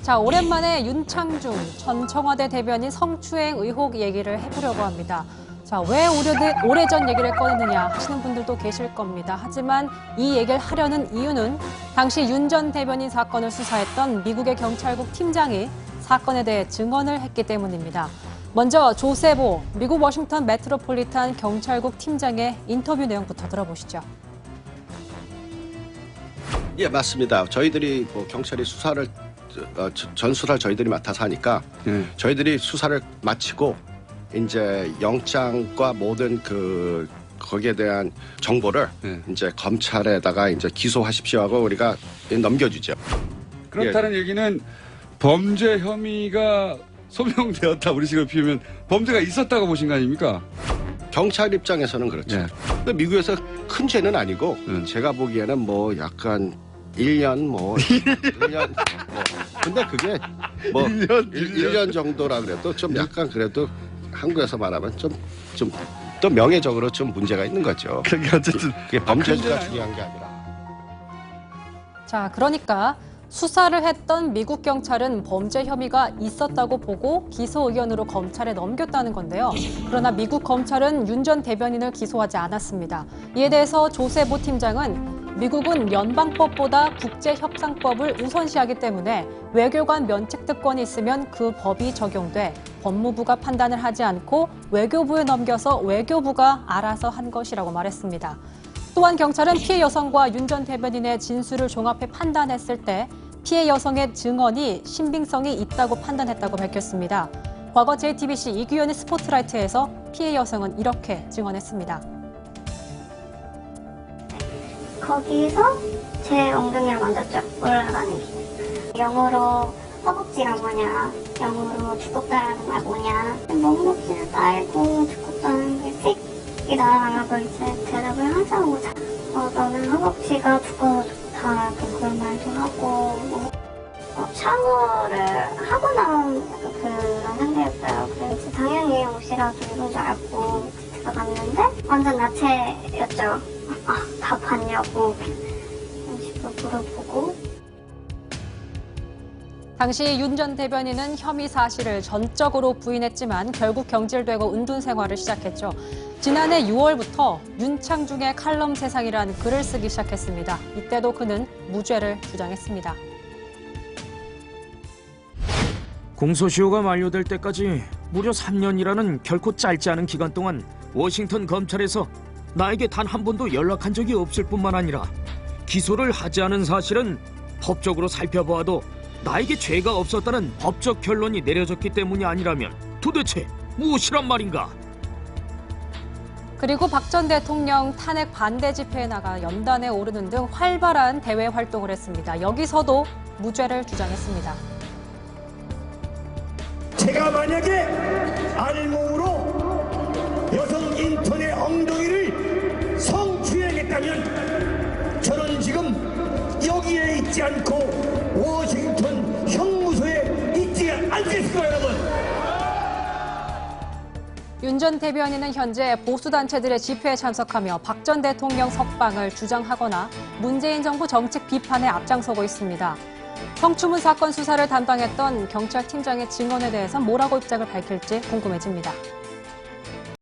자, 오랜만에 윤창중 전 청와대 대변인 성추행 의혹 얘기를 해보려고 합니다. 자, 왜 오래전 얘기를 꺼내느냐 하시는 분들도 계실 겁니다. 하지만 이 얘기를 하려는 이유는 당시 윤 전 대변인 사건을 수사했던 미국의 경찰국 팀장이 사건에 대해 증언을 했기 때문입니다. 먼저 조세보 미국 워싱턴 메트로폴리탄 경찰국 팀장의 인터뷰 내용부터 들어보시죠. 예, 맞습니다. 저희들이 경찰이 수사를 전 수사를 저희들이 맡아서 하니까 저희들이 수사를 마치고 이제 영장과 모든 거기에 대한 정보를 이제 검찰에다가 이제 기소하십시오 하고 우리가 넘겨주죠. 그렇다는 얘기는 범죄 혐의가 소명되었다, 우리 식으로 피우면 범죄가 있었다고 보신 거 아닙니까? 경찰 입장에서는 그렇죠. 근데 미국에서 큰 죄는 아니고 제가 보기에는 약간 1년 1년 근데 그게 1년 정도라 그래도 좀 약간 그래도 한국에서 말하면 좀 또 명예적으로 좀 문제가 있는 거죠. 그러니까 어쨌든 그게 범죄가 중요한 게 아니라. 자, 그러니까 수사를 했던 미국 경찰은 범죄 혐의가 있었다고 보고 기소 의견으로 검찰에 넘겼다는 건데요. 그러나 미국 검찰은 윤 전 대변인을 기소하지 않았습니다. 이에 대해서 조세보 팀장은 미국은 연방법보다 국제협상법을 우선시하기 때문에 외교관 면책특권이 있으면 그 법이 적용돼 법무부가 판단을 하지 않고 외교부에 넘겨서 외교부가 알아서 한 것이라고 말했습니다. 또한 경찰은 피해 여성과 윤 전 대변인의 진술을 종합해 판단했을 때 피해 여성의 증언이 신빙성이 있다고 판단했다고 밝혔습니다. 과거 JTBC 이규현의 스포트라이트에서 피해 여성은 이렇게 증언했습니다. 거기서 제 엉덩이를 만졌죠. 올라가는 길. 영어로 허벅지가 뭐냐, 영어로 두껍다라는 말 뭐냐, 허벅지는 짧고 두껍다는 게 씩 날아가고 이제 대답을 하자고 너는 허벅지가 두꺼워서 좋다 그런 말도 하고 샤워를 하고 나온 그런 상태였어요. 그래서 당연히 옷이라도 입은 줄 알고 들어갔는데 완전 나체였죠. 다 봤냐고 이런 식으로 물어보고. 당시 윤 전 대변인은 혐의 사실을 전적으로 부인했지만 결국 경질되고 은둔 생활을 시작했죠. 지난해 6월부터 윤창중의 칼럼 세상이라는 글을 쓰기 시작했습니다. 이때도 그는 무죄를 주장했습니다. 공소시효가 만료될 때까지 무려 3년이라는 결코 짧지 않은 기간 동안 워싱턴 검찰에서 나에게 단 한 번도 연락한 적이 없을 뿐만 아니라 기소를 하지 않은 사실은 법적으로 살펴보아도 나에게 죄가 없었다는 법적 결론이 내려졌기 때문이 아니라면 도대체 무엇이란 말인가? 그리고 박 전 대통령 탄핵 반대 집회에 나가 연단에 오르는 등 활발한 대외 활동을 했습니다. 여기서도 무죄를 주장했습니다. 제가 만약에 알몸으로 여성 인턴의 엉덩이를 성추행했다면 저는 지금 여기에 있지 않고 워싱턴 형무소에 있지 않겠습니까, 여러분? 윤 전 대변인은 현재 보수단체들의 집회에 참석하며 박 전 대통령 석방을 주장하거나 문재인 정부 정책 비판에 앞장서고 있습니다. 성추문 사건 수사를 담당했던 경찰팀장의 증언에 대해서 뭐라고 입장을 밝힐지 궁금해집니다.